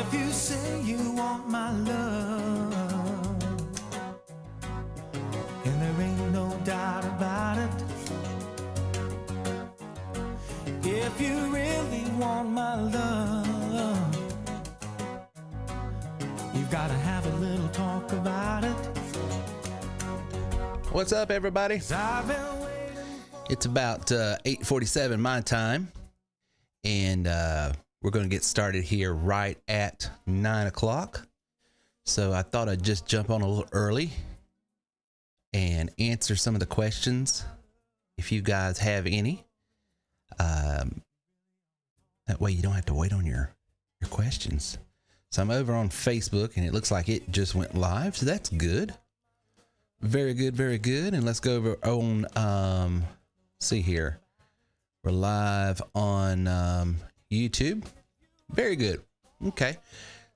If you say you want my love, and there ain't no doubt about it, if you really want my love, you've got to have a little talk about it. What's up, everybody? It's about 8:47 my time, and we're going to get started here right at 9 o'clock. So I thought I'd just jump on a little early and answer some of the questions if you guys have any. That way you don't have to wait on your questions. So I'm over on Facebook, and it looks like it just went live, so that's good. Very good, very good. And let's go over on, see here. We're live on YouTube. Very good. Okay.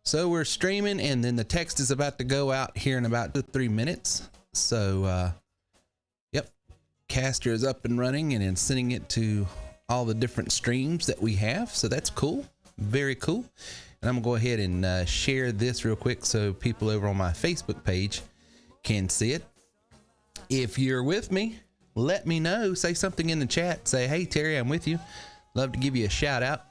So we're streaming, and then the text is about to go out here in about 3 minutes. So, yep. Caster is up and running, and it's sending it to all the different streams that we have. So that's cool. Very cool. And I'm going to go ahead and share this real quick so people over on my Facebook page can see it. If you're with me, let me know. Say something in the chat. Say, hey, Terry, I'm with you. Love to give you a shout out.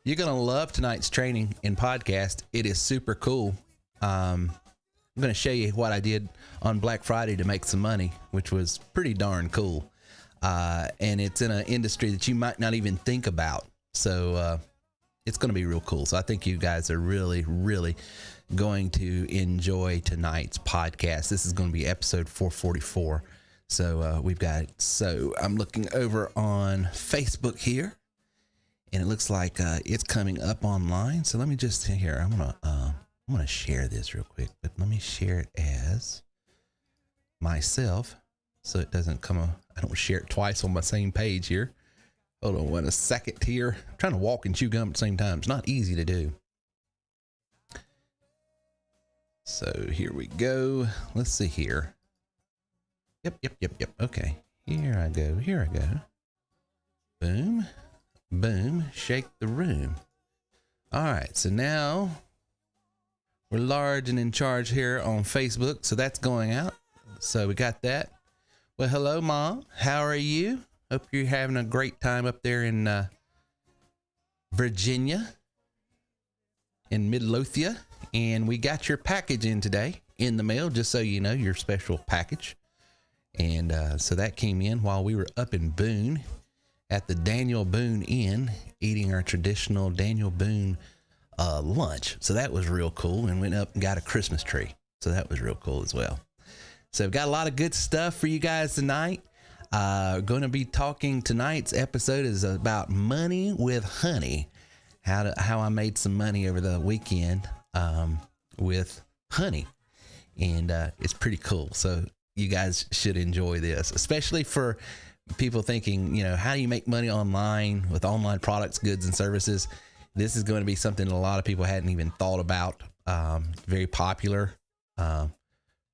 You're going to love tonight's training and podcast. It is super cool. I'm going to show you what I did on Black Friday to make some money, which was pretty darn cool. And it's in an industry that you might not even think about. So it's going to be real cool. So I think you guys are really, really going to enjoy tonight's podcast. This is going to be episode 444. So we've got it. So I'm looking over on Facebook here, and it looks like it's coming up online. So let me just here. I'm gonna share this real quick, but let me share it as myself so it doesn't come. I don't share it twice on my same page here. Hold on 1 second here. I'm trying to walk and chew gum at the same time. It's not easy to do. So here we go. Let's see here. Yep. Okay. Here I go. Boom. Boom. Shake the room. All right. So now we're large and in charge here on Facebook. So that's going out. So we got that. Well, hello, Mom. How are you? Hope you're having a great time up there in Virginia, in Midlothian. And we got your package in today in the mail, just so you know, your special package. And so that came in while we were up in Boone at the Daniel Boone Inn, eating our traditional Daniel Boone lunch. So that was real cool, and went up and got a Christmas tree. So that was real cool as well. So we've got a lot of good stuff for you guys tonight. Going to be talking, tonight's episode is about money with honey. How I made some money over the weekend with honey. And it's pretty cool. So you guys should enjoy this, especially for people thinking, how do you make money online with online products, goods, and services? This is going to be something a lot of people hadn't even thought about. Very popular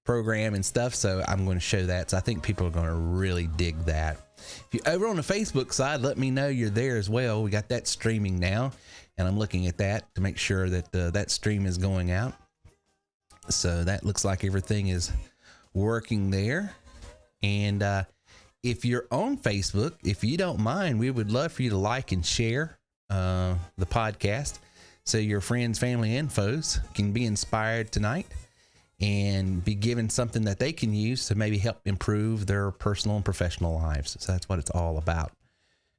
program and stuff. So I'm going to show that. So I think people are going to really dig that. If you're over on the Facebook side, let me know you're there as well. We got that streaming now, and I'm looking at that to make sure that that stream is going out. So that looks like everything is working there. And if you're on Facebook, if you don't mind, we would love for you to like and share the podcast so your friends, family, and foes can be inspired tonight and be given something that they can use to maybe help improve their personal and professional lives. So that's what it's all about.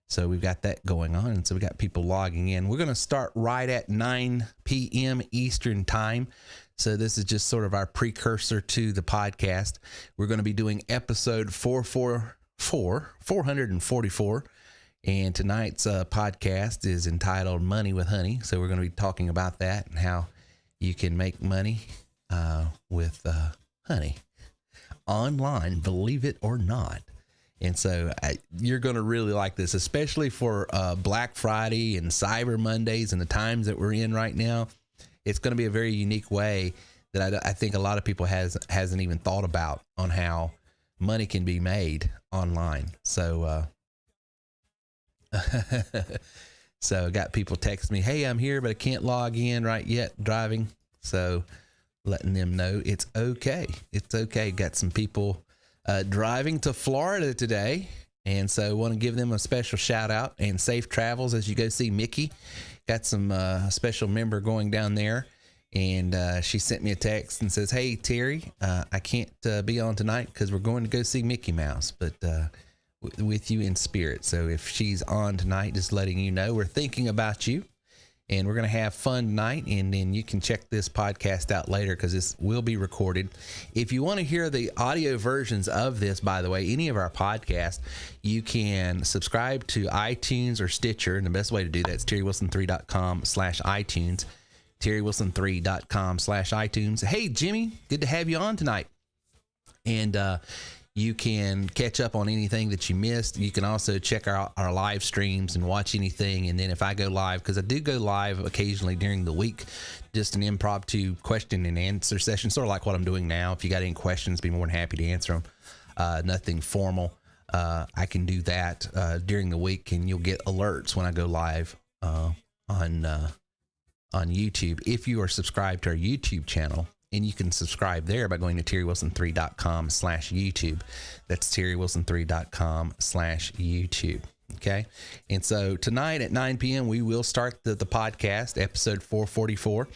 So we've got that going on. And so we got people logging in. We're going to start right at 9 p.m. Eastern time. So this is just sort of our precursor to the podcast. We're going to be doing episode 444. And tonight's podcast is entitled Money with Honey. So we're going to be talking about that and how you can make money with honey online, believe it or not. And so you're going to really like this, especially for Black Friday and Cyber Mondays and the times that we're in right now. It's going to be a very unique way that I think a lot of people hasn't even thought about on how money can be made online. So So got people text me, hey, I'm here, but I can't log in right yet driving. So letting them know it's okay. It's okay. Got some people driving to Florida today. And so want to give them a special shout out and safe travels as you go see Mickey. Got some special member going down there. And she sent me a text and says, hey, Terry, I can't be on tonight because we're going to go see Mickey Mouse, but with you in spirit. So if she's on tonight, just letting you know, we're thinking about you and we're going to have fun tonight. And then you can check this podcast out later because this will be recorded. If you want to hear the audio versions of this, by the way, any of our podcasts, you can subscribe to iTunes or Stitcher. And the best way to do that is terrywilson3.com/iTunes. terrywilson3.com/iTunes. Hey, Jimmy, good to have you on tonight. And you can catch up on anything that you missed. You can also check our live streams and watch anything. And then if I go live, because I do go live occasionally during the week, just an impromptu question and answer session, sort of like what I'm doing now. If you got any questions, be more than happy to answer them. Nothing formal. I can do that during the week, and you'll get alerts when I go live on YouTube if you are subscribed to our YouTube channel, and you can subscribe there by going to terrywilson3.com/YouTube. That's terrywilson3.com/YouTube. Okay. And so tonight at 9 p.m. we will start the podcast, episode 444.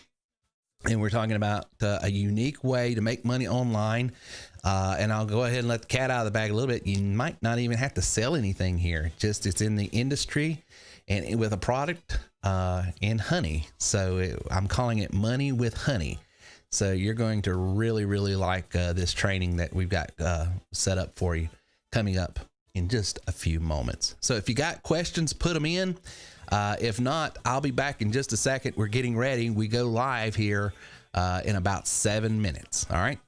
And we're talking about a unique way to make money online. And I'll go ahead and let the cat out of the bag a little bit. You might not even have to sell anything here. Just it's in the industry and with a product and honey. So I'm calling it Money with Honey. So you're going to really, really like this training that we've got set up for you coming up in just a few moments. So if you got questions, put them in. If not, I'll be back in just a second. We're getting ready. We go live here in about 7 minutes. All right.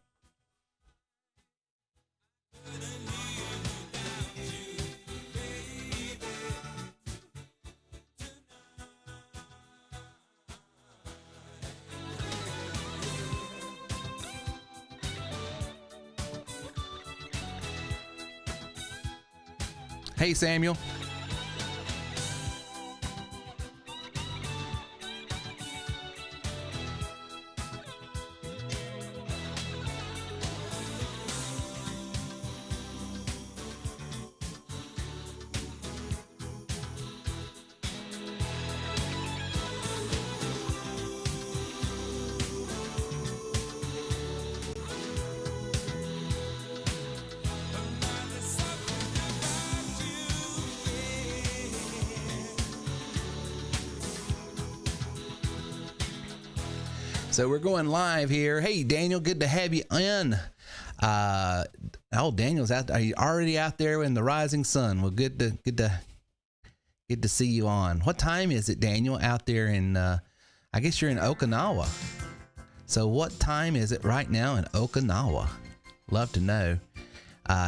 Hey, Samuel. So we're going live here. Hey, Daniel, good to have you on. Daniel's out there. Are you already out there in the rising sun? Well, good to see you on. What time is it, Daniel, out there in, I guess you're in Okinawa. So what time is it right now in Okinawa? Love to know.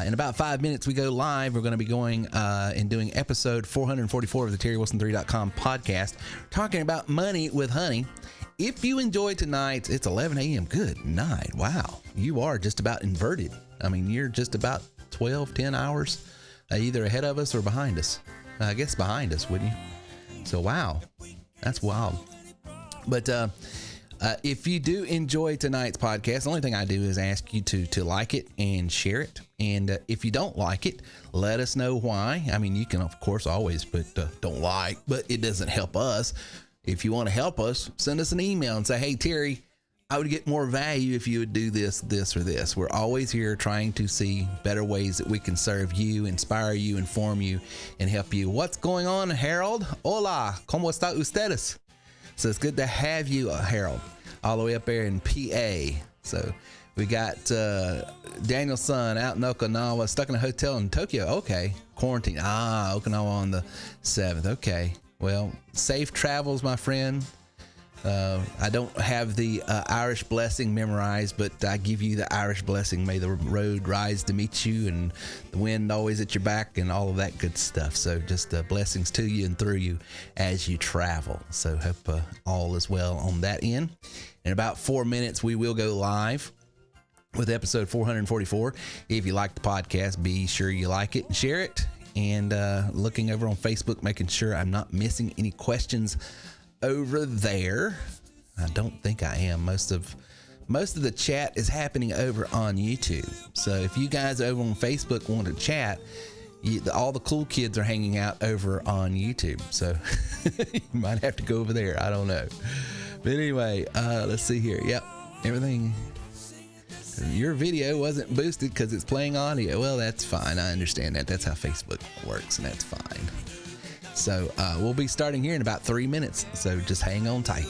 In about 5 minutes, we go live. We're going to be going and doing episode 444 of the TerryWilson3.com podcast, talking about money with honey. If you enjoyed tonight, it's 11 a.m. Good night. Wow. You are just about inverted. I mean, you're just about 10 hours either ahead of us or behind us. I guess behind us, wouldn't you? So, wow. That's wild. But if you do enjoy tonight's podcast, the only thing I do is ask you to like it and share it. And if you don't like it, let us know why. I mean, you can, of course, always put don't like, but it doesn't help us. If you want to help us, send us an email and say, hey, Terry, I would get more value if you would do this, this, or this. We're always here trying to see better ways that we can serve you, inspire you, inform you, and help you. What's going on, Harold? Hola, ¿cómo está ustedes? So it's good to have you, Harold, all the way up there in PA. So we got Daniel's son out in Okinawa, stuck in a hotel in Tokyo. Okay, quarantine. Okinawa on the 7th. Okay. Well, safe travels, my friend. I don't have the Irish blessing memorized, but I give you the Irish blessing. May the road rise to meet you and the wind always at your back and all of that good stuff. So just blessings to you and through you as you travel. So hope all is well on that end. In about 4 minutes, we will go live with episode 444. If you like the podcast, be sure you like it and share it. and looking over on Facebook, making sure I'm not missing any questions over there. I don't think I am. Most of the chat is happening over on YouTube. So if you guys over on Facebook want to chat, all the cool kids are hanging out over on YouTube. So you might have to go over there. I don't know. But anyway, let's see here. Yep, everything. Your video wasn't boosted because it's playing audio. Well, that's fine. I understand that. That's how Facebook works, and that's fine. So we'll be starting here in about 3 minutes. So just hang on tight.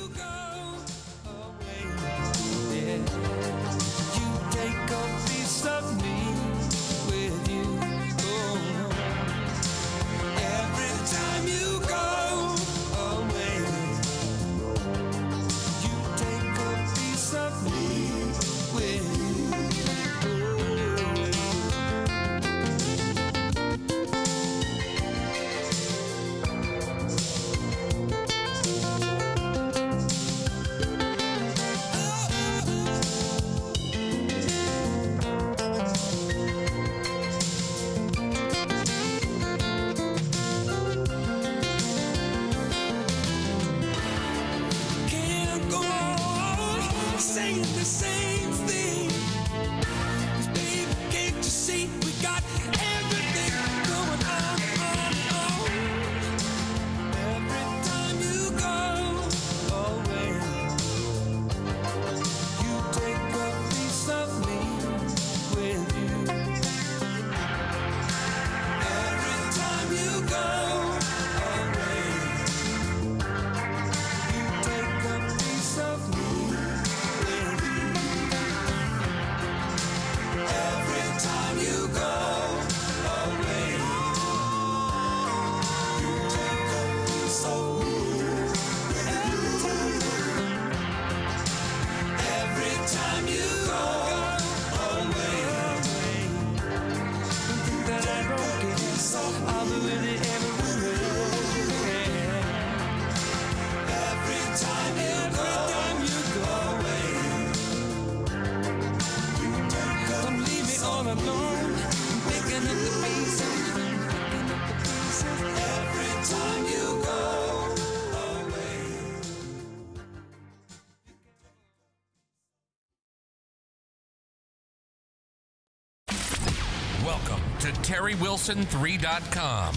Welcome to TerryWilson3.com,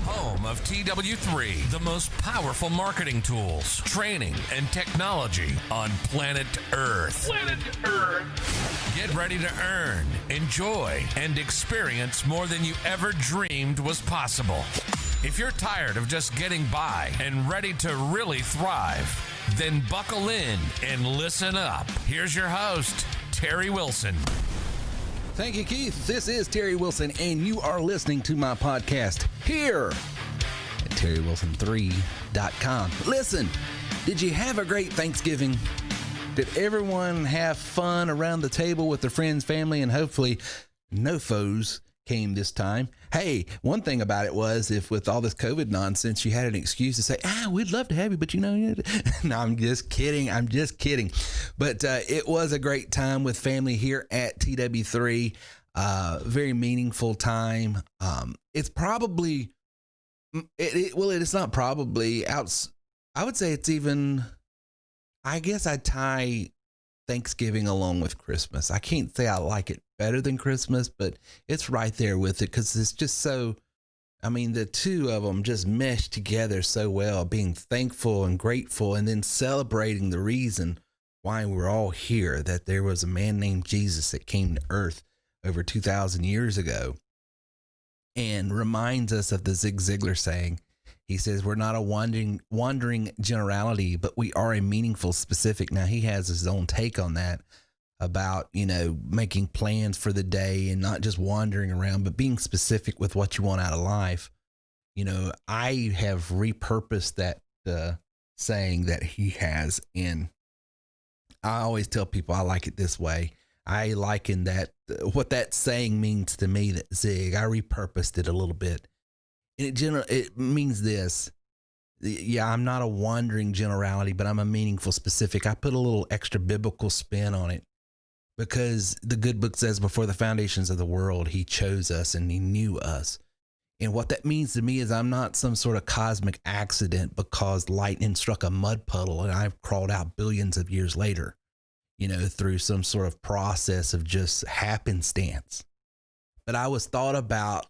home of TW3, the most powerful marketing tools, training, and technology on planet Earth. Get ready to earn, enjoy, and experience more than you ever dreamed was possible. If you're tired of just getting by and ready to really thrive, then buckle in and listen up. Here's your host, Terry Wilson. Thank you, Keith. This is Terry Wilson, and you are listening to my podcast here at TerryWilson3.com. Listen, did you have a great Thanksgiving? Did everyone have fun around the table with their friends, family, and hopefully no foes came this time? Hey, one thing about it was if with all this COVID nonsense, you had an excuse to say, we'd love to have you, but you know, no, I'm just kidding. But it was a great time with family here at TW3. Very meaningful time. It's probably, it's not probably out. I would say it's even, I guess I tie Thanksgiving along with Christmas. I can't say I like it better than Christmas, but it's right there with it because it's just so, I mean, the two of them just mesh together so well, being thankful and grateful and then celebrating the reason why we're all here, that there was a man named Jesus that came to earth over 2,000 years ago and reminds us of the Zig Ziglar saying. He says, we're not a wandering generality, but we are a meaningful specific. Now, he has his own take on that about, you know, making plans for the day and not just wandering around, but being specific with what you want out of life. You know, I have repurposed that saying that he has. And I always tell people I like it this way. I liken that, what that saying means to me, that Zig, I repurposed it a little bit. And it means this. Yeah, I'm not a wandering generality, but I'm a meaningful specific. I put a little extra biblical spin on it because the good book says before the foundations of the world, he chose us and he knew us. And what that means to me is I'm not some sort of cosmic accident because lightning struck a mud puddle and I've crawled out billions of years later, through some sort of process of just happenstance. But I was thought about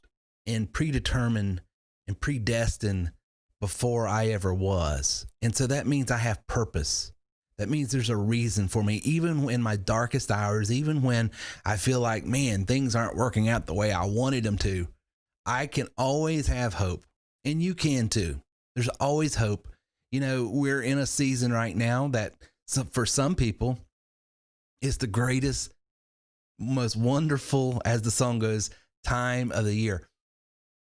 and predetermined and predestined before I ever was. And so that means I have purpose. That means there's a reason for me, even in my darkest hours, even when I feel like, man, things aren't working out the way I wanted them to. I can always have hope, and you can too. There's always hope. We're in a season right now that for some people, it's the greatest, most wonderful, as the song goes, time of the year.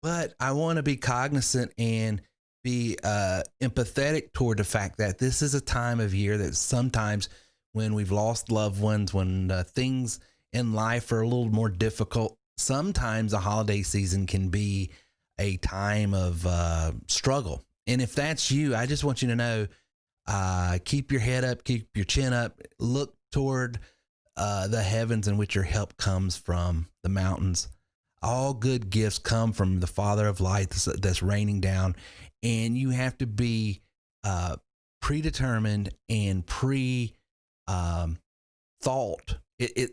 But I want to be cognizant and be empathetic toward the fact that this is a time of year that sometimes when we've lost loved ones, when things in life are a little more difficult, sometimes the holiday season can be a time of struggle. And if that's you, I just want you to know, keep your head up, keep your chin up, look toward the heavens in which your help comes from, the mountains. All good gifts come from the Father of lights that's raining down. And you have to be predetermined and thought.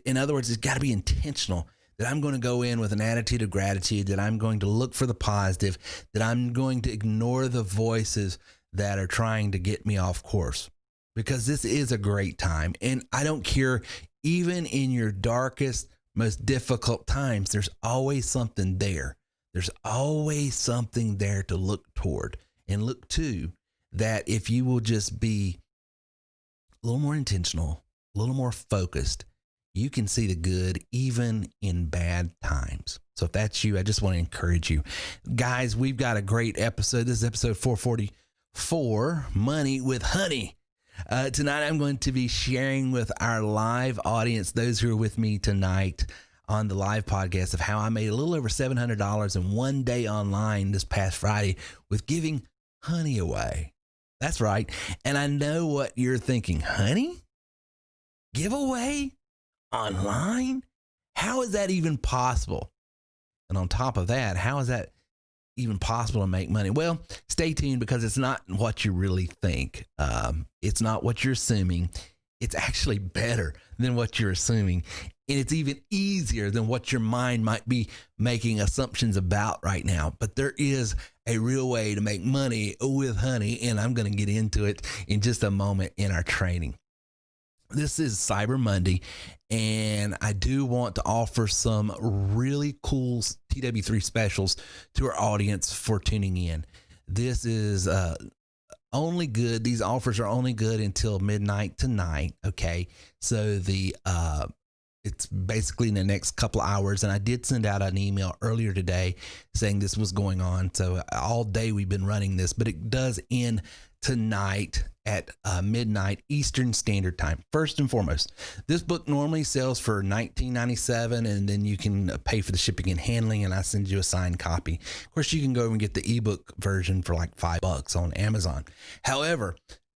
In other words, it's got to be intentional. That I'm going to go in with an attitude of gratitude, that I'm going to look for the positive, that I'm going to ignore the voices that are trying to get me off course, because this is a great time. And I don't care, even in your darkest, most difficult times, there's always something there. There's always something there to look toward and look to, that if you will just be a little more intentional, a little more focused, you can see the good even in bad times. So if that's you, I just want to encourage you. Guys, we've got a great episode. This is episode 444, Money with Honey. Tonight, I'm going to be sharing with our live audience, those who are with me tonight on the live podcast, of how I made a little over $700 in one day online this past Friday with giving honey away. That's right. And I know what you're thinking. Honey? Giveaway? Online? How is that even possible? And on top of that, how is that even possible to make money? Well, stay tuned, because it's not what you really think. It's not what you're assuming. It's actually better than what you're assuming. And it's even easier than what your mind might be making assumptions about right now. But there is a real way to make money with honey, and I'm going to get into it in just a moment in our training. This is Cyber Monday, and I do want to offer some really cool TW3 specials to our audience for tuning in. This is only good. These offers are only good until midnight tonight. Okay. So it's basically in the next couple of hours. And I did send out an email earlier today saying this was going on. So all day we've been running this, but it does end tonight at midnight Eastern Standard Time. First and foremost, this book normally sells for $19.97, and then you can pay for the shipping and handling, and I send you a signed copy. Of course, you can go and get the ebook version for like $5 on Amazon. However,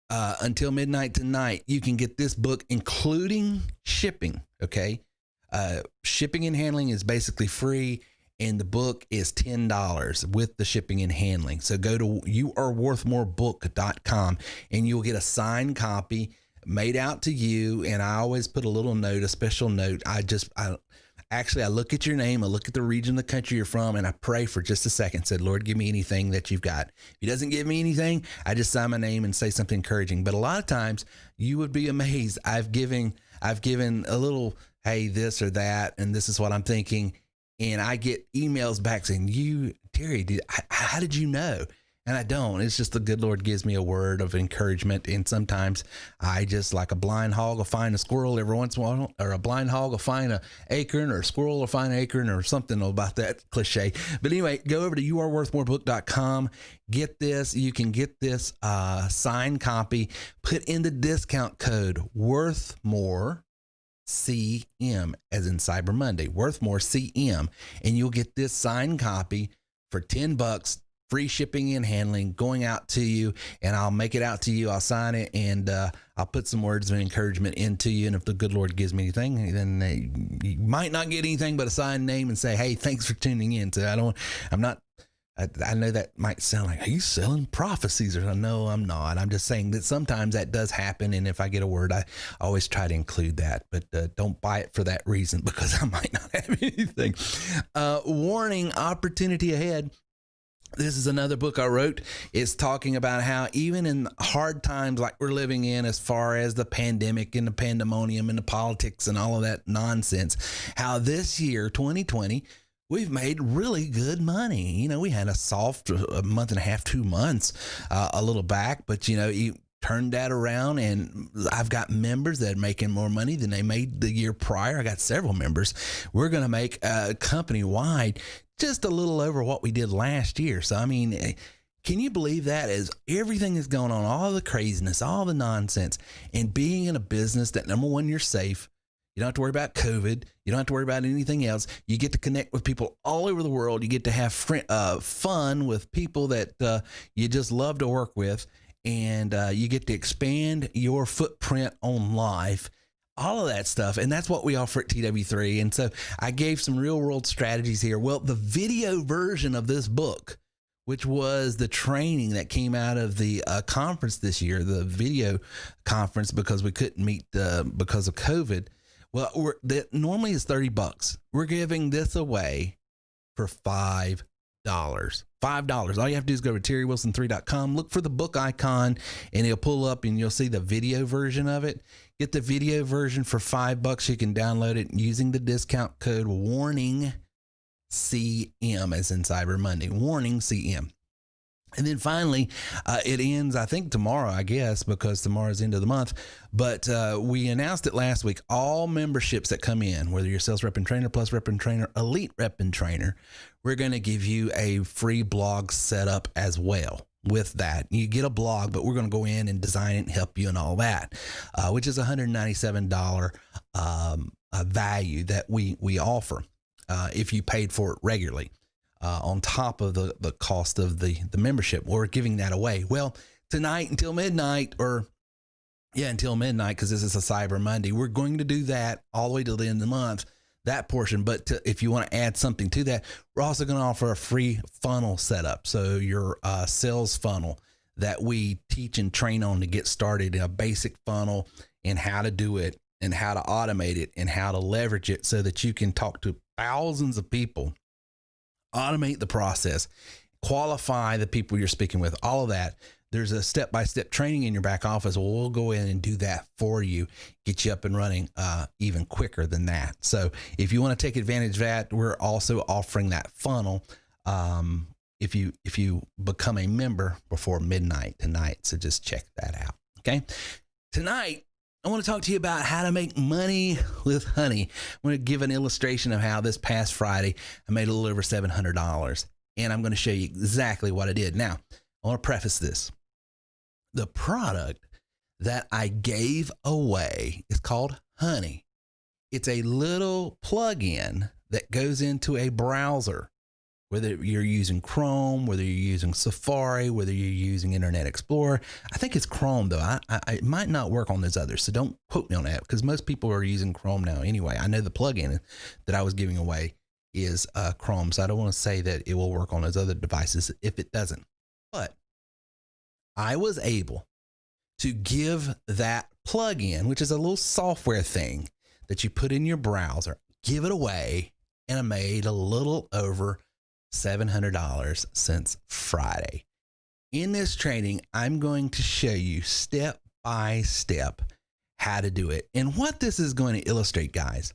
until midnight tonight, you can get this book including shipping. Okay, shipping and handling is basically free, and the book is $10 with the shipping and handling. So go to youareworthmorebook.com and you'll get a signed copy made out to you. And I always put a little note, a special note. I look at your name, I look at the region of the country you're from, and I pray for just a second. Said, Lord, give me anything that you've got. If he doesn't give me anything, I just sign my name and say something encouraging. But a lot of times you would be amazed. I've given a little, hey, this or that, and this is what I'm thinking. And I get emails back saying, Terry, how did you know? And I don't. It's just the good Lord gives me a word of encouragement. And sometimes I just, like a blind hog will find a squirrel every once in a while, or a blind hog will find an acorn, or a squirrel will find an acorn, or something about that cliche. But anyway, go over to youareworthmorebook.com. Get this. You can get this signed copy. Put in the discount code WorthMore. CM, as in Cyber Monday, Worthmore CM, and you'll get this signed copy for $10, free shipping and handling going out to you, and I'll make it out to you. I'll sign it, and I'll put some words of encouragement into you. And if the good Lord gives me anything, then you might not get anything but a signed name and say, hey, thanks for tuning in. So I'm not I know that might sound like he's selling prophecies, or no, I'm not. I'm just saying that sometimes that does happen. And if I get a word, I always try to include that, but don't buy it for that reason, because I might not have anything. Warning, opportunity ahead. This is another book I wrote. It's talking about how even in hard times like we're living in, as far as the pandemic and the pandemonium and the politics and all of that nonsense, how this year, 2020, we've made really good money. You know, we had a soft month and a half, 2 months, a little back, but you turned that around, and I've got members that are making more money than they made the year prior. I got several members. We're going to make company-wide just a little over what we did last year. So, I mean, can you believe that? As everything is going on, all the craziness, all the nonsense, and being in a business that, number one, you're safe. You don't have to worry about COVID. You don't have to worry about anything else. You get to connect with people all over the world. You get to have fun with people that you just love to work with. And you get to expand your footprint on life, all of that stuff. And that's what we offer at TW3. And so I gave some real world strategies here. Well, the video version of this book, which was the training that came out of the conference this year, the video conference, because we couldn't meet because of COVID. Well, that normally is $30. We're giving this away for $5. $5. All you have to do is go to terrywilson3.com, look for the book icon, and it'll pull up and you'll see the video version of it. Get the video version for $5. You can download it using the discount code warningcm, as in Cyber Monday, warningcm. And then finally, it ends, I think, tomorrow, I guess, because tomorrow's the end of the month. But we announced it last week. All memberships that come in, whether you're sales rep and trainer, plus rep and trainer, elite rep and trainer, we're going to give you a free blog setup as well. With that, you get a blog, but we're going to go in and design it and help you and all that, which is $197 value that we offer if you paid for it regularly. On top of the cost of the membership. We're giving that away. Well, tonight until midnight, until midnight, because this is a Cyber Monday, we're going to do that all the way till the end of the month, that portion. But if you want to add something to that, we're also going to offer a free funnel setup. So your sales funnel that we teach and train on to get started, in a basic funnel, and how to do it and how to automate it and how to leverage it so that you can talk to thousands of people, automate the process, qualify the people you're speaking with, all of that. There's a step-by-step training in your back office. We'll go in and do that for you, get you up and running even quicker than that. So if you want to take advantage of that, we're also offering that funnel if you become a member before midnight tonight. So just check that out. Okay. Tonight, I want to talk to you about how to make money with honey. I'm going to give an illustration of how this past Friday I made a little over $700, and I'm going to show you exactly what I did. Now, I want to preface this. The product that I gave away is called Honey. It's a little plug-in that goes into a browser, whether you're using Chrome, whether you're using Safari, whether you're using Internet Explorer. I think it's Chrome, though. It might not work on those others, so don't quote me on that, because most people are using Chrome now anyway. I know the plugin that I was giving away is Chrome, so I don't want to say that it will work on those other devices if it doesn't. But I was able to give that plugin, which is a little software thing that you put in your browser, give it away, and I made a little over $700 since Friday. In this training, I'm going to show you step by step how to do it. And what this is going to illustrate, guys,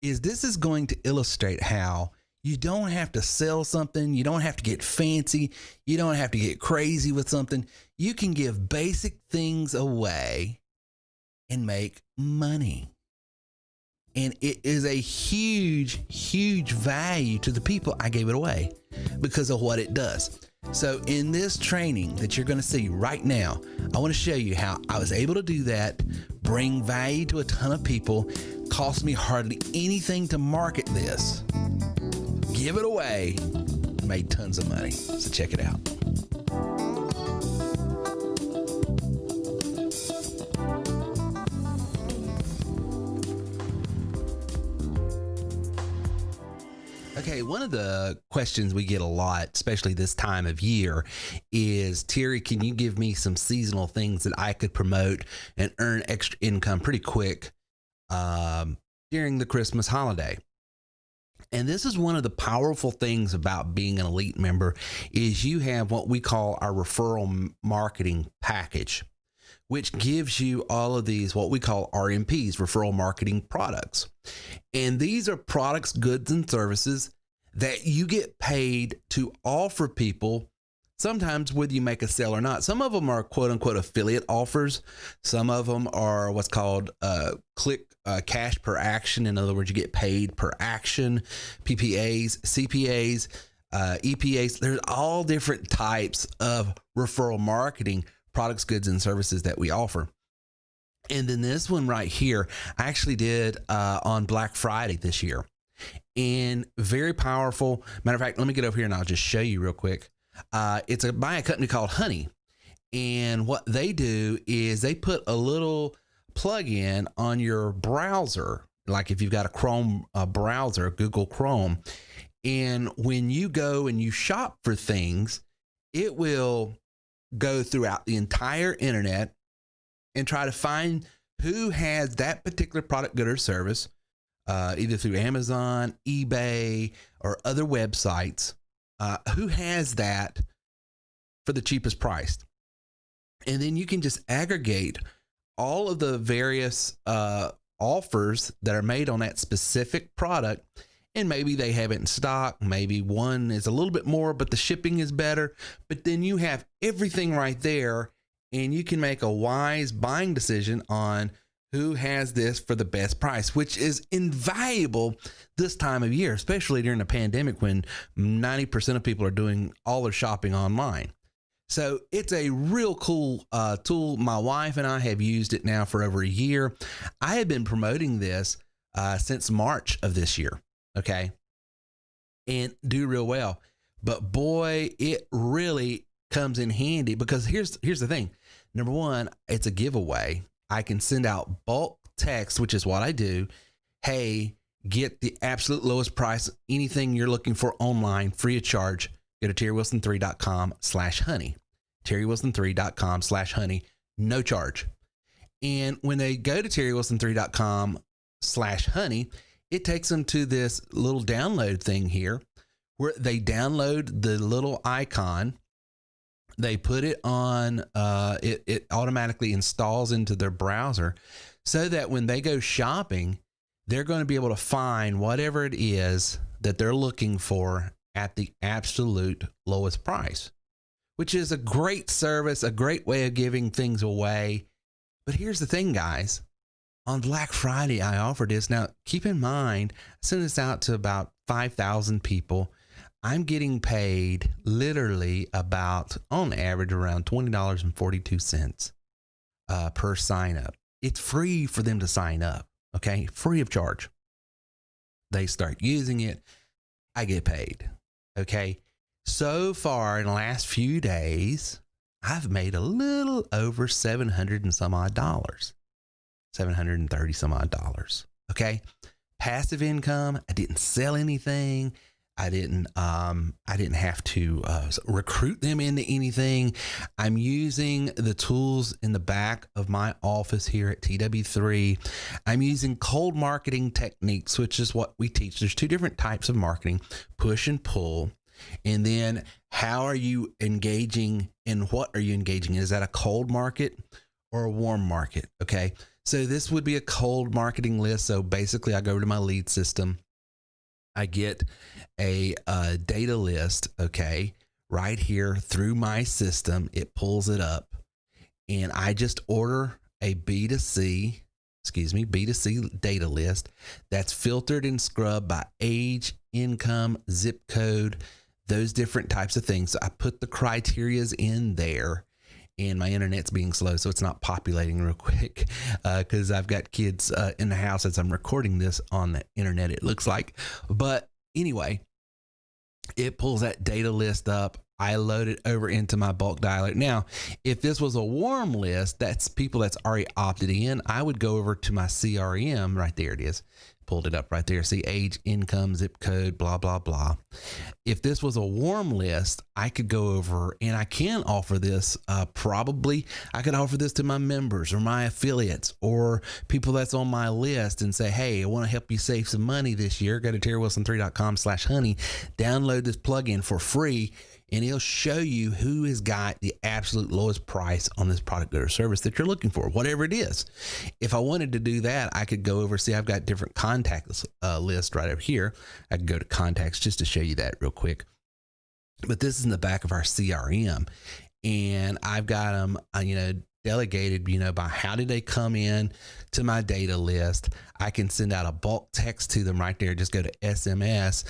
is this is going to illustrate how you don't have to sell something. You don't have to get fancy. You don't have to get crazy with something. You can give basic things away and make money. And it is a huge, huge value to the people I gave it away because of what it does. So in this training that you're going to see right now, I want to show you how I was able to do that, bring value to a ton of people, cost me hardly anything to market this, give it away, made tons of money. So check it out. Okay, Okay, one of the questions we get a lot, especially this time of year, is, Terry, can you give me some seasonal things that I could promote and earn extra income pretty quick during the Christmas holiday? And this is one of the powerful things about being an elite member is you have what we call our referral marketing package, which gives you all of these, what we call RMPs, referral marketing products. And these are products, goods, and services that you get paid to offer people, sometimes whether you make a sale or not. Some of them are quote unquote affiliate offers. Some of them are what's called cash per action. In other words, you get paid per action, PPAs, CPAs, EPAs. There's all different types of referral marketing products, goods, and services that we offer. And then this one right here, I actually did on Black Friday this year. And very powerful. Matter of fact, let me get over here and I'll just show you real quick. It's by a company called Honey. And what they do is they put a little plug-in on your browser, like if you've got a Chrome browser, Google Chrome. And when you go and you shop for things, it will go throughout the entire internet and try to find who has that particular product, good, or service, either through Amazon, eBay, or other websites, who has that for the cheapest price. And then you can just aggregate all of the various offers that are made on that specific product. And maybe they have it in stock. Maybe one is a little bit more, but the shipping is better. But then you have everything right there, and you can make a wise buying decision on who has this for the best price, which is invaluable this time of year, especially during the pandemic when 90% of people are doing all their shopping online. So it's a real cool tool. My wife and I have used it now for over a year. I have been promoting this since March of this year. Okay. And do real well. But boy, it really comes in handy because here's the thing. Number one, it's a giveaway. I can send out bulk text, which is what I do. Hey, get the absolute lowest price, anything you're looking for online, free of charge. Go to terrywilson3.com/honey. terrywilson3.com/honey. No charge. And when they go to terrywilson3.com/honey, it takes them to this little download thing here where they download the little icon. They put it on, it automatically installs into their browser so that when they go shopping, they're going to be able to find whatever it is that they're looking for at the absolute lowest price, which is a great service, a great way of giving things away. But here's the thing, guys. On Black Friday, I offered this. Now, keep in mind, I sent this out to about 5,000 people. I'm getting paid literally about, on average, around $20.42 per sign up. It's free for them to sign up, okay? Free of charge. They start using it. I get paid, okay? So far, in the last few days, I've made a little over $700 and some odd dollars. $730 some odd dollars. Okay. Passive income. I didn't sell anything. I didn't have to recruit them into anything. I'm using the tools in the back of my office here at TW3. I'm using cold marketing techniques, which is what we teach. There's two different types of marketing, push and pull. And then how are you engaging and what are you engaging in? Is that a cold market or a warm market? Okay. So this would be a cold marketing list. So basically I go to my lead system. I get a data list, okay, right here through my system. It pulls it up and I just order a B2C data list that's filtered and scrubbed by age, income, zip code, those different types of things. So I put the criterias in there. And my internet's being slow, so it's not populating real quick because I've got kids in the house as I'm recording this on the internet, it looks like. But anyway, it pulls that data list up. I load it over into my bulk dialer. Now, if this was a warm list, that's people that's already opted in, I would go over to my CRM. Right there it is. Pulled it up right there. See age, income, zip code, blah, blah, blah. If this was a warm list, I could go over and I can offer this. Probably I could offer this to my members or my affiliates or people that's on my list and say, hey, I want to help you save some money this year. Go to terrywilson3.com/honey, download this plugin for free, and it'll show you who has got the absolute lowest price on this product or service that you're looking for, whatever it is. If I wanted to do that, I could go over, see, I've got different contacts list right over here. I could go to contacts just to show you that real quick. But this is in the back of our CRM, and I've got them, delegated, by how did they come in to my data list. I can send out a bulk text to them right there. Just go to SMS,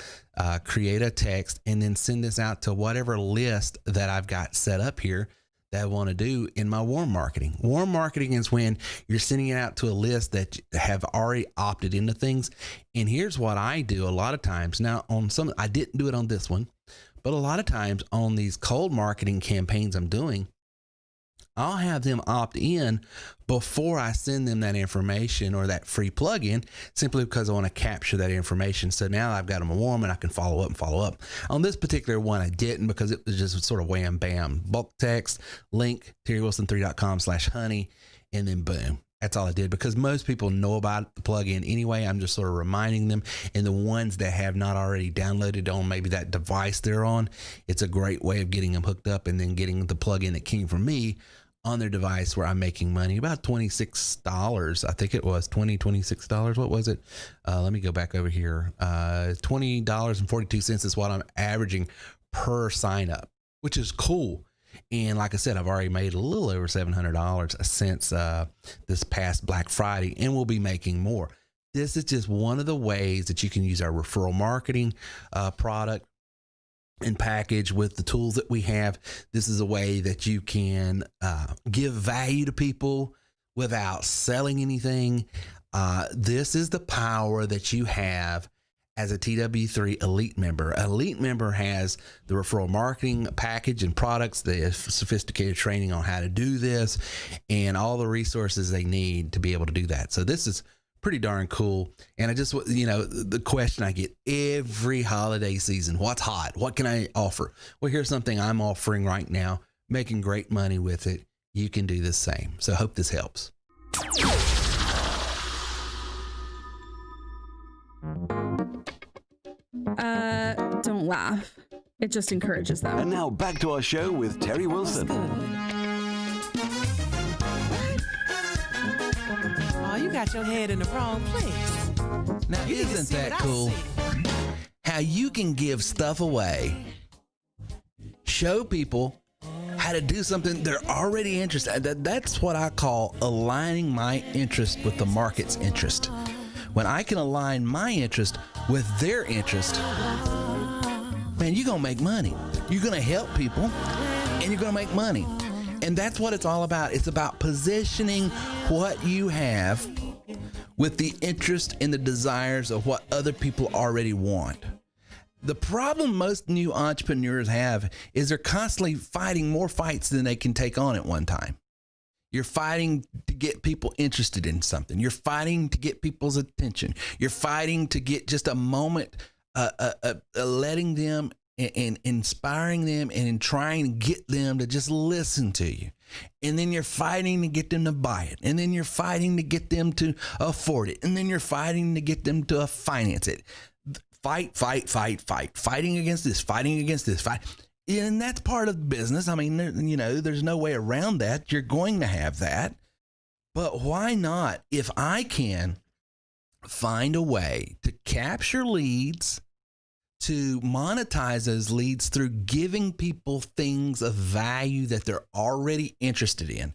create a text, and then send this out to whatever list that I've got set up here that I want to do in my warm marketing. Warm marketing is when you're sending it out to a list that have already opted into things. And here's what I do a lot of times. Now, on some, I didn't do it on this one, but a lot of times on these cold marketing campaigns I'm doing, I'll have them opt in before I send them that information or that free plugin, simply because I want to capture that information. So now I've got them warm and I can follow up. On this particular one, I didn't, because it was just sort of wham, bam, bulk text, link, terrywilson3.com/honey, and then boom. That's all I did, because most people know about the plugin anyway. I'm just sort of reminding them, and the ones that have not already downloaded on maybe that device they're on, it's a great way of getting them hooked up and then getting the plugin that came from me on their device, where I'm making money about $26. I think it was $26. What was it? Let me go back over here. $20.42 is what I'm averaging per sign up, which is cool. And like I said, I've already made a little over $700 since this past Black Friday, and we'll be making more. This is just one of the ways that you can use our referral marketing product and package with the tools that we have. This is a way that you can give value to people without selling anything. This is the power that you have as a TW3 Elite member. An Elite member has the referral marketing package and products, the sophisticated training on how to do this, and all the resources they need to be able to do that. So this is pretty darn cool. And I just, the question I get every holiday season, what's hot? What can I offer? Well, here's something I'm offering right now, making great money with it. You can do the same. So I hope this helps. Don't laugh. It just encourages them. And now back to our show with Terry Wilson. Oh, you got your head in the wrong place. Now, isn't that cool? How you can give stuff away, show people how to do something they're already interested in. That's what I call aligning my interest with the market's interest. When I can align my interest with their interest, man, you're going to make money. You're going to help people, and you're going to make money. And that's what it's all about. It's about positioning what you have with the interest and the desires of what other people already want. The problem most new entrepreneurs have is they're constantly fighting more fights than they can take on at one time. You're fighting to get people interested in something. You're fighting to get people's attention. You're fighting to get just a moment, letting them and inspiring them and trying to get them to just listen to you. And then you're fighting to get them to buy it. And then you're fighting to get them to afford it. And then you're fighting to get them to finance it. Fighting against this, fighting against this, fight. And that's part of business. I mean, there's no way around that. You're going to have that. But why not? If I can find a way to capture leads, to monetize those leads through giving people things of value that they're already interested in,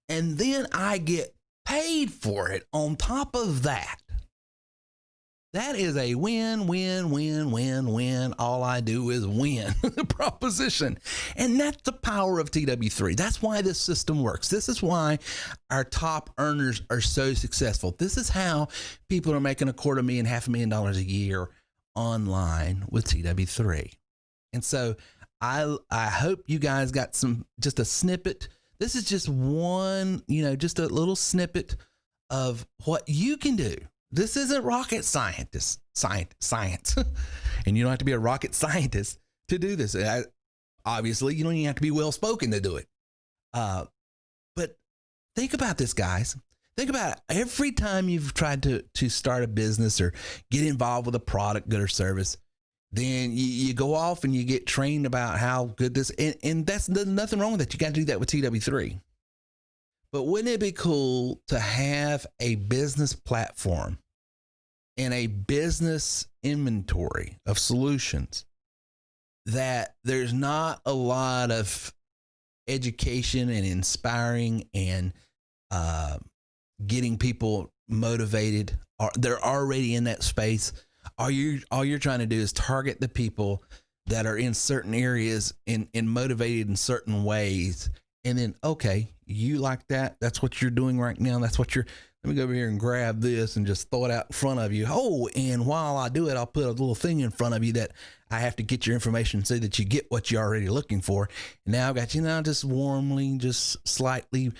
and then I get paid for it on top of that. That is a win, win, win, win, win. All I do is win proposition. And that's the power of TW3. That's why this system works. This is why our top earners are so successful. This is how people are making $250,000, $500,000 a year online with TW3. And so I hope you guys got just a snippet. This is just one, just a little snippet of what you can do. This isn't rocket science. And you don't have to be a rocket scientist to do this. Obviously, you don't even have to be well-spoken to do it. But think about this, guys. Think about it. Every time you've tried to start a business or get involved with a product, good or service, then you go off and you get trained about how good this, and there's nothing wrong with that. You got to do that with TW3. But wouldn't it be cool to have a business platform and a business inventory of solutions that there's not a lot of education and inspiring and getting people motivated? They're already in that space. All you're trying to do is target the people that are in certain areas and motivated in certain ways. And then, okay, you like that? That's what you're doing right now. Let me go over here and grab this and just throw it out in front of you. Oh, and while I do it, I'll put a little thing in front of you that I have to get your information so that you get what you're already looking for. And now I've got you now, just warmly, just slightly,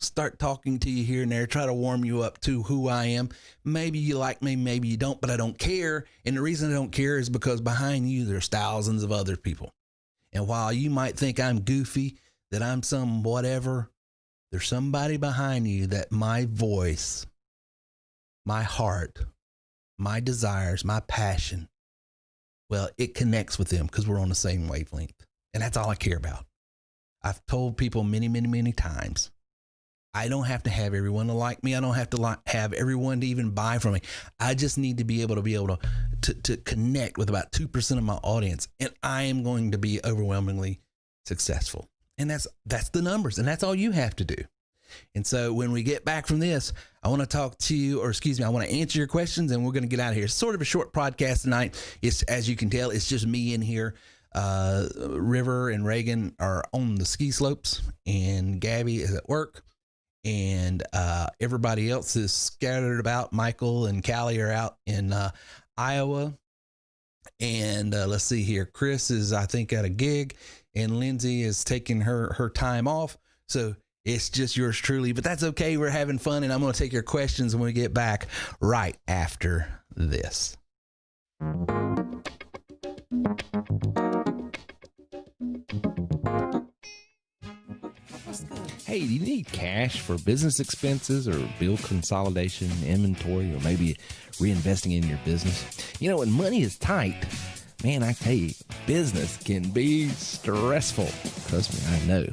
start talking to you here and there, try to warm you up to who I am. Maybe you like me, maybe you don't, but I don't care. And the reason I don't care is because behind you, there's thousands of other people. And while you might think I'm goofy, that I'm some whatever, there's somebody behind you that my voice, my heart, my desires, my passion, well, it connects with them because we're on the same wavelength. And that's all I care about. I've told people many, many, many times, I don't have to have everyone to like me. I don't have to have everyone to even buy from me. I just need to be able to connect with about 2% of my audience, and I am going to be overwhelmingly successful. And that's the numbers, and that's all you have to do. And so when we get back from this, I want to talk to you, I want to answer your questions, and we're going to get out of here. It's sort of a short podcast tonight. It's, as you can tell, it's just me in here. River and Reagan are on the ski slopes, and Gabby is at work, and everybody else is scattered about. Michael and Callie are out in Iowa. And let's see here. Chris is, I think, at a gig, and Lindsay is taking her time off. So it's just yours truly, but that's okay. We're having fun, and I'm going to take your questions when we get back right after this. Hey, do you need cash for business expenses or bill consolidation, inventory, or maybe reinvesting in your business? When money is tight, man, I tell you, business can be stressful. Trust me, I know.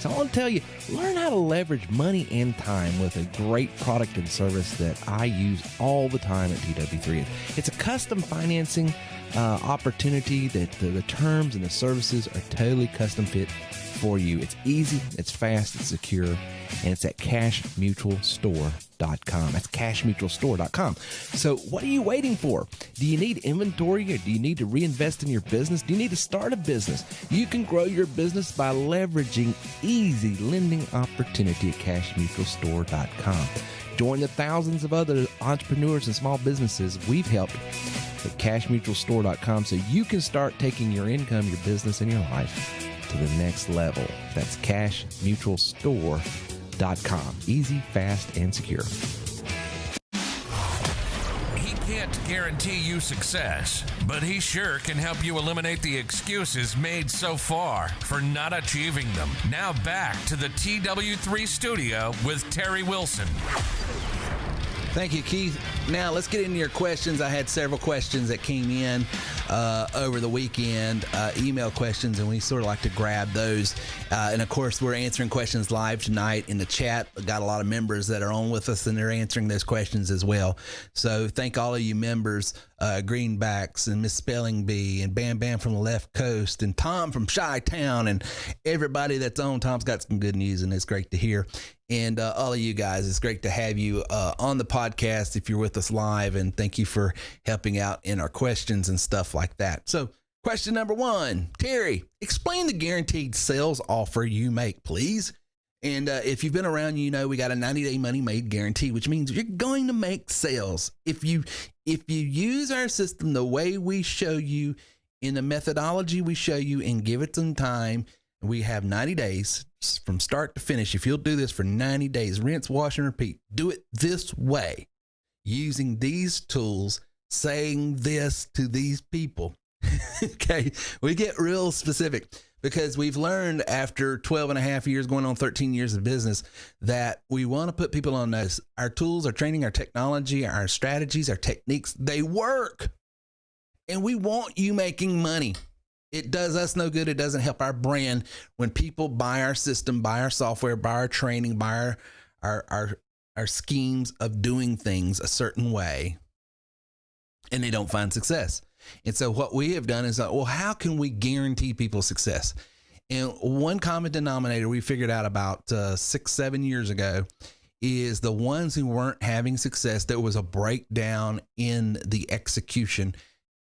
So I want to tell you, learn how to leverage money and time with a great product and service that I use all the time at TW3. It's a custom financing opportunity that the terms and the services are totally custom fit for you. It's easy, it's fast, it's secure, and it's at cashmutualstore.com. That's cashmutualstore.com. So what are you waiting for? Do you need inventory, or do you need to reinvest in your business? Do you need to start a business? You can grow your business by leveraging easy lending opportunity at cashmutualstore.com. Join the thousands of other entrepreneurs and small businesses we've helped at cashmutualstore.com so you can start taking your income, your business, and your life to the next level. That's cashmutualstore.com. Easy, fast, and secure. He can't guarantee you success, but he sure can help you eliminate the excuses made so far for not achieving them. Now back to the TW3 studio with Terry Wilson. Thank you, Keith. Now let's get into your questions. I had several questions that came in over the weekend, email questions, and we sort of like to grab those. And of course, we're answering questions live tonight in the chat. We've got a lot of members that are on with us, and they're answering those questions as well. So thank all of you members, Greenbacks and Miss Spelling Bee and Bam Bam from the Left Coast and Tom from Chi-Town and everybody that's on. Tom's got some good news, and it's great to hear. And all of you guys, it's great to have you on the podcast if you're with us live, and thank you for helping out in our questions and stuff like that. So question number 1, Terry, explain the guaranteed sales offer you make, please. And if you've been around, we got a 90-day money made guarantee, which means you're going to make sales. If you use our system the way we show you In the methodology we show you and give it some time, we have 90 days from start to finish. If you'll do this for 90 days, rinse, wash, and repeat, do it this way, using these tools, saying this to these people. Okay, we get real specific because we've learned after 12 and a half years, going on 13 years of business, that we want to put people on this. Our tools, our training, our technology, our strategies, our techniques, they work. And we want you making money. It does us no good. It doesn't help our brand when people buy our system, buy our software, buy our training, buy our schemes of doing things a certain way, and they don't find success. And so what we have done is, well, how can we guarantee people success? And one common denominator we figured out about 6-7 years ago is the ones who weren't having success, there was a breakdown in the execution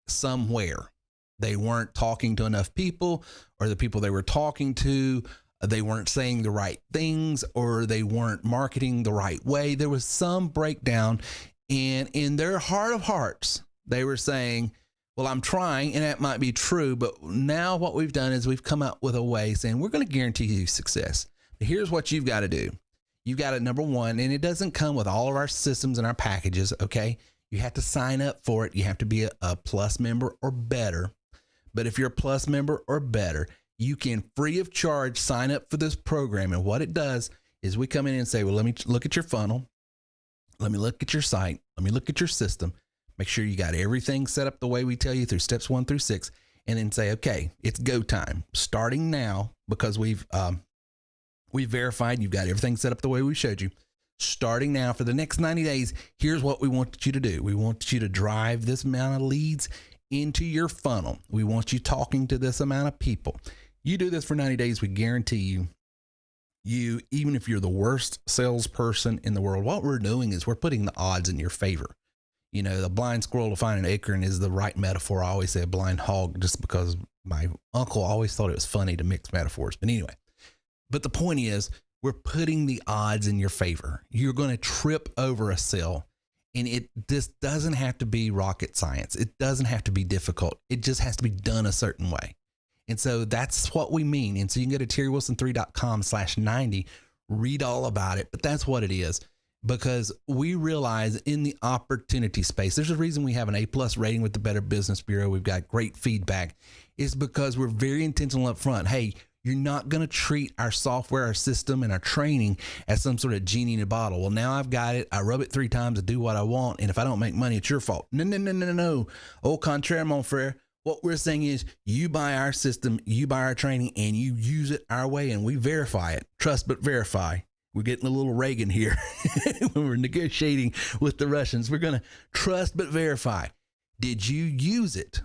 somewhere. They weren't talking to enough people, or the people they were talking to, they weren't saying the right things, or they weren't marketing the right way. There was some breakdown, and in their heart of hearts, they were saying, well, I'm trying, and that might be true, but now what we've done is we've come up with a way saying we're going to guarantee you success. But here's what you've got to do. You've got to, number one, and it doesn't come with all of our systems and our packages, okay? You have to sign up for it. You have to be a Plus member or better. But if you're a Plus member or better, you can free of charge sign up for this program. And what it does is we come in and say, well, let me look at your funnel. Let me look at your site. Let me look at your system. Make sure you got everything set up the way we tell you through steps 1 through 6. And then say, okay, it's go time. Starting now, because we've verified you've got everything set up the way we showed you. Starting now for the next 90 days, here's what we want you to do. We want you to drive this amount of leads into your funnel. We want you talking to this amount of people. You do this for 90 days, we guarantee you, even if you're the worst salesperson in the world, what we're doing is we're putting the odds in your favor. You know, the blind squirrel to find an acorn is the right metaphor. I always say a blind hog just because my uncle always thought it was funny to mix metaphors. But anyway, but the point is, we're putting the odds in your favor. You're going to trip over a sale, and this doesn't have to be rocket science. It doesn't have to be difficult. It just has to be done a certain way. And so that's what we mean. And so you can go to terrywilson3.com/90, read all about it, but that's what it is, because we realize in the opportunity space, there's a reason we have an A+ rating with the Better Business Bureau. We've got great feedback, is because we're very intentional up front. Hey, you're not going to treat our software, our system, and our training as some sort of genie in a bottle. Well, now I've got it. I rub it 3 times to do what I want. And if I don't make money, it's your fault. No. Au contraire, mon frere. What we're saying is you buy our system, you buy our training, and you use it our way, and we verify it. Trust but verify. We're getting a little Reagan here when we're negotiating with the Russians. We're going to trust but verify. Did you use it?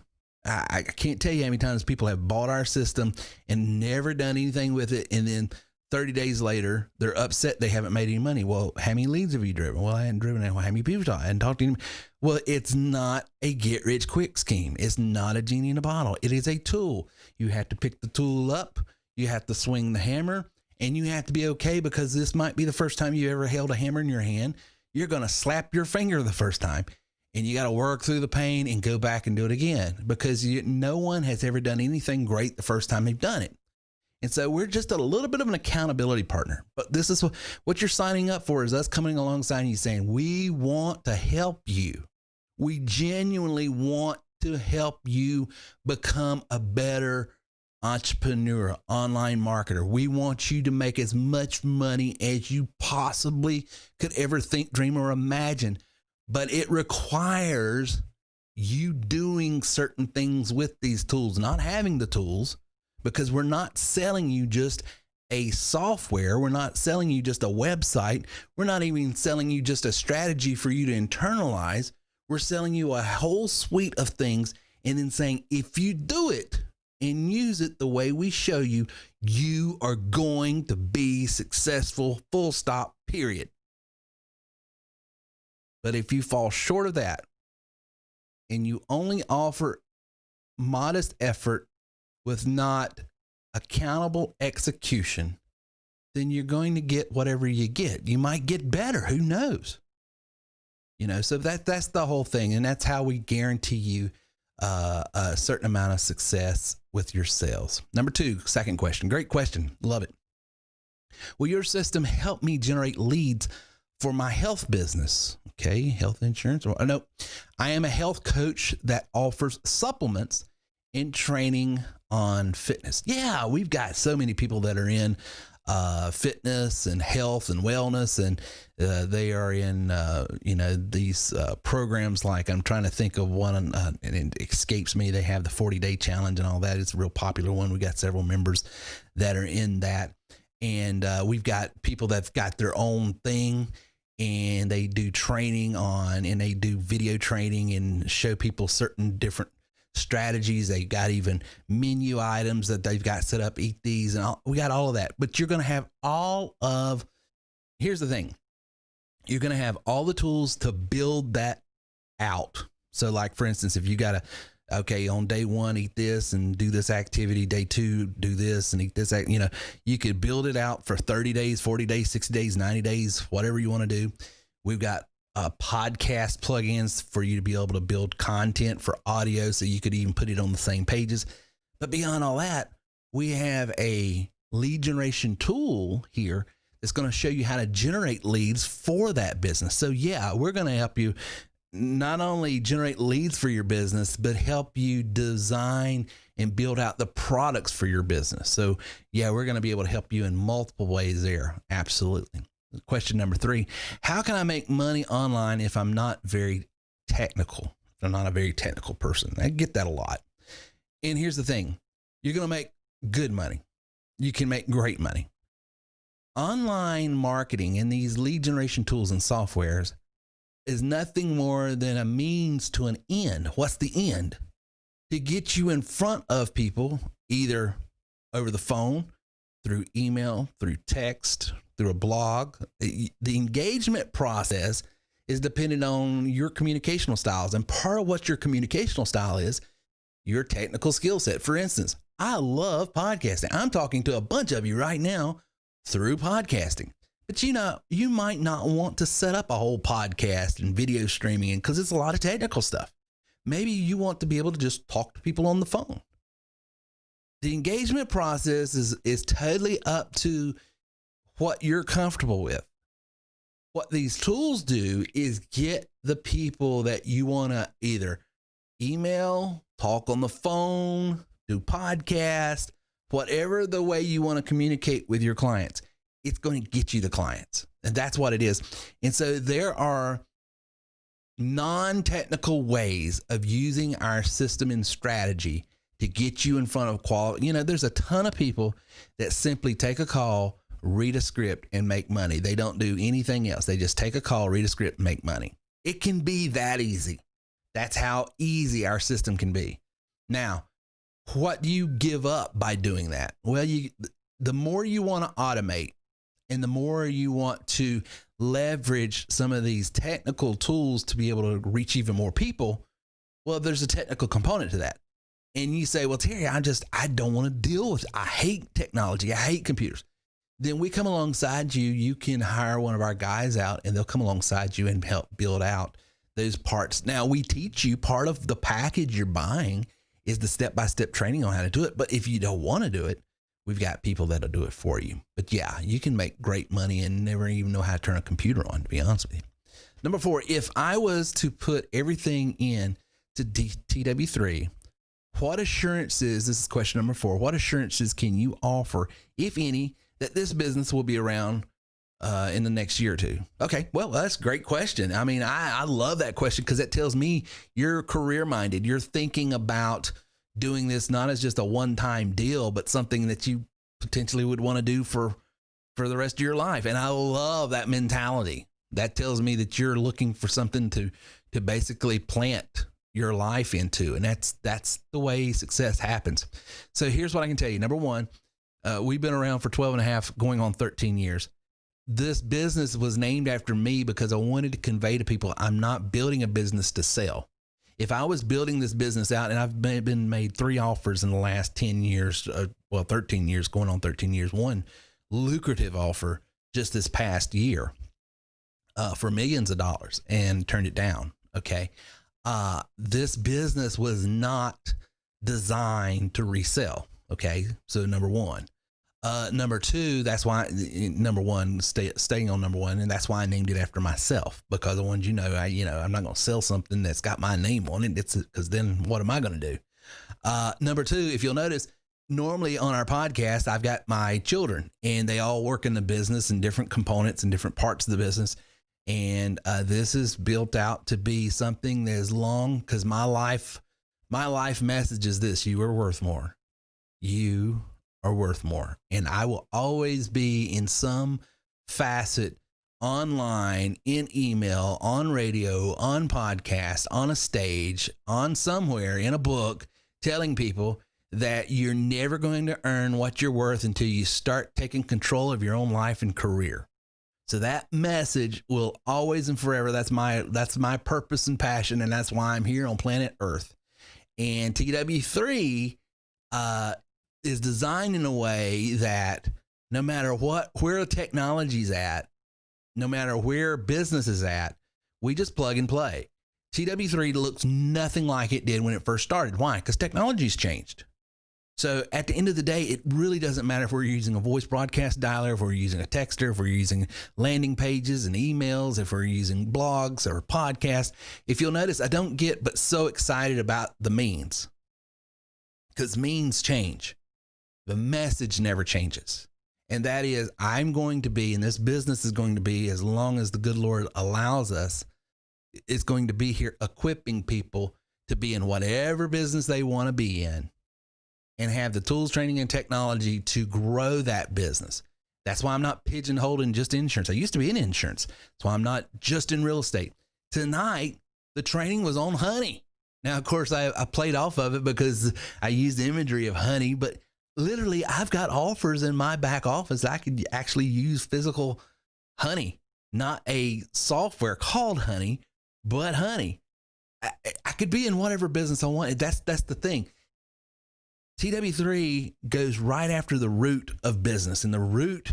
I can't tell you how many times people have bought our system and never done anything with it. And then 30 days later, they're upset they haven't made any money. Well, how many leads have you driven? Well, I hadn't driven any. Well, how many people I hadn't talked to them? Well, it's not a get rich quick scheme. It's not a genie in a bottle. It is a tool. You have to pick the tool up. You have to swing the hammer, and you have to be okay, because this might be the first time you ever held a hammer in your hand. You're going to slap your finger the first time. And you got to work through the pain and go back and do it again, because no one has ever done anything great the first time they've done it. And so we're just a little bit of an accountability partner. But this is what you're signing up for, is us coming alongside you saying, we want to help you. We genuinely want to help you become a better entrepreneur, online marketer. We want you to make as much money as you possibly could ever think, dream, or imagine. But it requires you doing certain things with these tools, not having the tools, because we're not selling you just a software. We're not selling you just a website. We're not even selling you just a strategy for you to internalize. We're selling you a whole suite of things, and then saying, if you do it and use it the way we show you, you are going to be successful, full stop, period. But if you fall short of that and you only offer modest effort with not accountable execution, then you're going to get whatever you get. You might get better. Who knows? You know, so that's the whole thing. And that's how we guarantee you a certain amount of success with your sales. Number two, second question. Great question. Love it. Will your system help me generate leads for my health business? Okay, health insurance. Or no, I am a health coach that offers supplements and training on fitness. Yeah, we've got so many people that are in fitness and health and wellness, and they are in these programs. Like, I'm trying to think of one, and it escapes me. They have the 40-day challenge and all that. It's a real popular one. We got several members that are in that, and we've got people that've got their own thing, and they do training on, and they do video training and show people certain different strategies. They got even menu items that they've got set up, eat these, and we got all of that. But you're going to have here's the thing. You're going to have all the tools to build that out. So like, for instance, if you got on day one, eat this and do this activity. Day two, do this and eat this. You could build it out for 30 days, 40 days, 60 days, 90 days, whatever you want to do. We've got podcast plugins for you to be able to build content for audio, so you could even put it on the same pages. But beyond all that, we have a lead generation tool here that's going to show you how to generate leads for that business. So yeah, we're going to help you not only generate leads for your business, but help you design and build out the products for your business. So yeah, we're going to be able to help you in multiple ways there. Absolutely. Question number 3, how can I make money online if I'm not very technical? If I'm not a very technical person. I get that a lot. And here's the thing. You're going to make good money. You can make great money. Online marketing and these lead generation tools and softwares is nothing more than a means to an end. What's the end? To get you in front of people, either over the phone, through email, through text, through a blog. The engagement process is dependent on your communicational styles. And part of what your communicational style is your technical skill set. For instance, I love podcasting. I'm talking to a bunch of you right now through podcasting. But you might not want to set up a whole podcast and video streaming because it's a lot of technical stuff. Maybe you want to be able to just talk to people on the phone. The engagement process is totally up to what you're comfortable with. What these tools do is get the people that you want to either email, talk on the phone, do podcast, whatever the way you want to communicate with your clients. It's going to get you the clients. And that's what it is. And so there are non-technical ways of using our system and strategy to get you in front of quality. There's a ton of people that simply take a call, read a script, and make money. They don't do anything else. They just take a call, read a script, and make money. It can be that easy. That's how easy our system can be. Now, what do you give up by doing that? Well, the more you want to automate and the more you want to leverage some of these technical tools to be able to reach even more people, well, there's a technical component to that. And you say, well, Terry, I don't want to deal with it. I hate technology. I hate computers. Then we come alongside you. You can hire one of our guys out and they'll come alongside you and help build out those parts. Now, we teach you part of the package you're buying is the step-by-step training on how to do it. But if you don't want to do it, we've got people that'll do it for you. But yeah, you can make great money and never even know how to turn a computer on, to be honest with you. Number 4, if I was to put everything in to TW3, what assurances, this is question number 4, what assurances can you offer, if any, that this business will be around in the next year or two? Okay, well, that's a great question. I mean, I love that question because it tells me you're career-minded. You're thinking about doing this not as just a one-time deal, but something that you potentially would want to do for the rest of your life. And I love that mentality. That tells me that you're looking for something to basically plant your life into. And that's the way success happens. So here's what I can tell you. Number 1, we've been around for 12 and a half, going on 13 years. This business was named after me because I wanted to convey to people, I'm not building a business to sell. If I was building this business out, and I've been made 3 offers in the last 10 years, 13 years, going on 13 years, one lucrative offer just this past year for millions of dollars and turned it down. Okay. this business was not designed to resell. Okay. So number one. Number two, that's why number one, staying on number one. And that's why I named it after myself, because I wanted, I'm not going to sell something that's got my name on it. It's because then what am I going to do? Number two, if you'll notice, normally on our podcast, I've got my children and they all work in the business and different components and different parts of the business. And, this is built out to be something that is long, because my life message is this: you are worth more. You are worth more. And I will always be in some facet online, in email, on radio, on podcast, on a stage, on somewhere, in a book, telling people that you're never going to earn what you're worth until you start taking control of your own life and career. So that message will always and forever. That's my purpose and passion. And that's why I'm here on planet Earth. And TW3, is designed in a way that no matter where the technology's at, no matter where business is at, we just plug and play. TW3 looks nothing like it did when it first started. Why? Because technology's changed. So at the end of the day, it really doesn't matter if we're using a voice broadcast dialer, if we're using a texter, if we're using landing pages and emails, if we're using blogs or podcasts. If you'll notice, I don't get but so excited about the means, because means change. The message never changes. And that is, I'm going to be, and this business is going to be, as long as the good Lord allows us, it's going to be here equipping people to be in whatever business they want to be in and have the tools, training, and technology to grow that business. That's why I'm not pigeonholed in just insurance. I used to be in insurance. That's why I'm not just in real estate. Tonight, the training was on honey. Now, of course, I played off of it because I used the imagery of honey, but literally, I've got offers in my back office. I could actually use physical honey, not a software called honey, but honey. I could be in whatever business I want. That's the thing. TW3 goes right after the root of business, and the root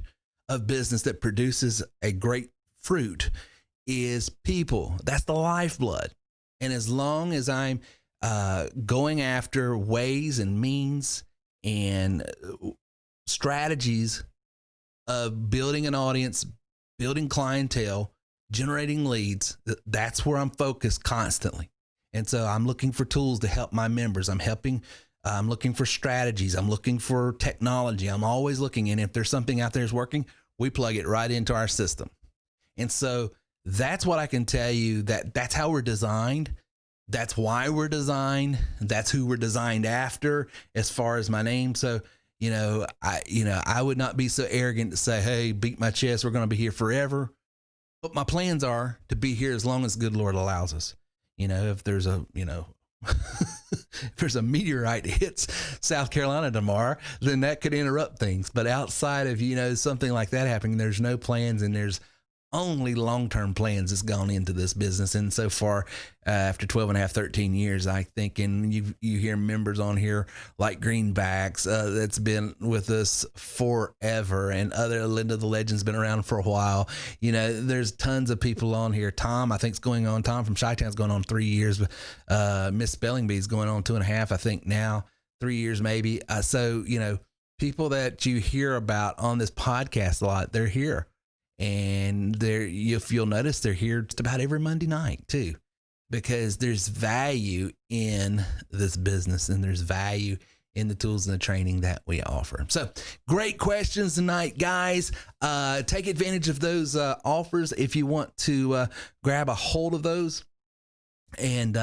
of business that produces a great fruit is people. That's the lifeblood. And as long as I'm going after ways and means and strategies of building an audience, building clientele, generating leads, that's where I'm focused constantly. And so I'm looking for tools to help my members. I'm looking for strategies. I'm looking for technology. I'm always looking. And if there's something out there that's working, we plug it right into our system. And so that's what I can tell you, that's how we're designed. That's why we're designed. That's who we're designed after as far as my name. So, I would not be so arrogant to say, hey, beat my chest, we're going to be here forever. But my plans are to be here as long as the good Lord allows us. If there's if there's a meteorite that hits South Carolina tomorrow, then that could interrupt things. But outside of, something like that happening, there's no plans, and there's only long-term plans that's gone into this business. And so far, after 12 and a half, 13 years, I think, and you hear members on here like Greenbacks, that's been with us forever, and other Linda the Legend's been around for a while. There's tons of people on here. Tom, I think, Tom from Chi-Town's going on 3 years. Miss Spelling Bee's going on 2.5, I think now, 3 years maybe. So, people that you hear about on this podcast a lot, they're here. And if you'll notice, they're here just about every Monday night too, because there's value in this business and there's value in the tools and the training that we offer. So great questions tonight, guys. Take advantage of those offers if you want to grab a hold of those. And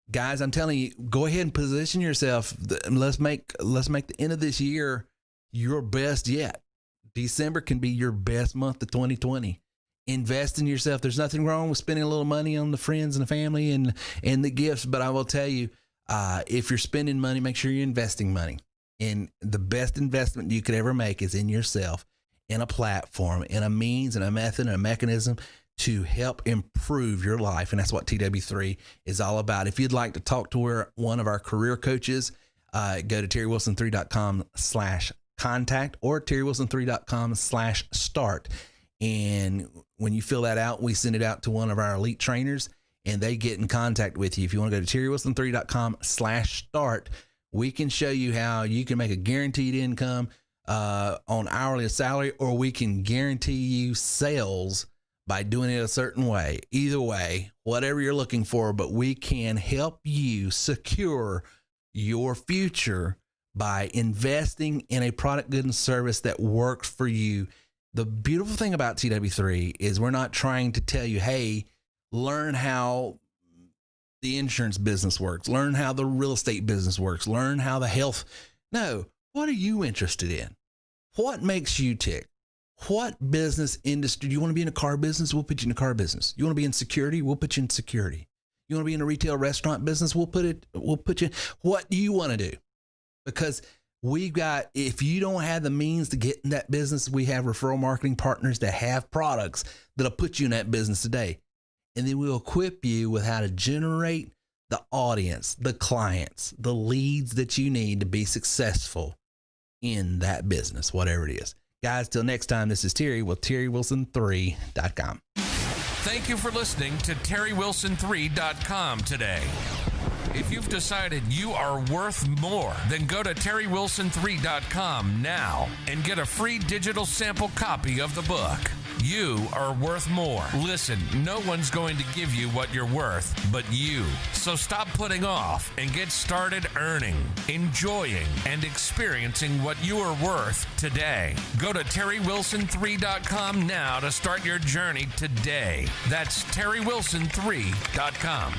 guys, I'm telling you, go ahead and position yourself. Let's make the end of this year your best yet. December can be your best month of 2020. Invest in yourself. There's nothing wrong with spending a little money on the friends and the family and the gifts. But I will tell you, if you're spending money, make sure you're investing money. And the best investment you could ever make is in yourself, in a platform, in a means and a method and a mechanism to help improve your life. And that's what TW3 is all about. If you'd like to talk to one of our career coaches, go to terrywilson3.com/contact or terrywilson3.com/start. And when you fill that out, we send it out to one of our elite trainers, and they get in contact with you. If you want to go to terrywilson3.com/start, we can show you how you can make a guaranteed income on hourly salary, or we can guarantee you sales by doing it a certain way. Either way, whatever you're looking for, but we can help you secure your future by investing in a product, good, and service that works for you. The beautiful thing about TW3 is we're not trying to tell you, hey, learn how the insurance business works, learn how the real estate business works, learn how the health. No, what are you interested in? What makes you tick? What business industry? Do you want to be in a car business? We'll put you in a car business. You want to be in security? We'll put you in security. You want to be in a retail restaurant business? We'll put you. What do you want to do? Because we've got, if you don't have the means to get in that business, we have referral marketing partners that have products that'll put you in that business today. And then we'll equip you with how to generate the audience, the clients, the leads that you need to be successful in that business, whatever it is. Guys, till next time, this is Terry with TerryWilson3.com. Thank you for listening to TerryWilson3.com today. If you've decided you are worth more, then go to TerryWilson3.com now and get a free digital sample copy of the book. You are worth more. Listen, no one's going to give you what you're worth but you. So stop putting off and get started earning, enjoying, and experiencing what you are worth today. Go to TerryWilson3.com now to start your journey today. That's TerryWilson3.com.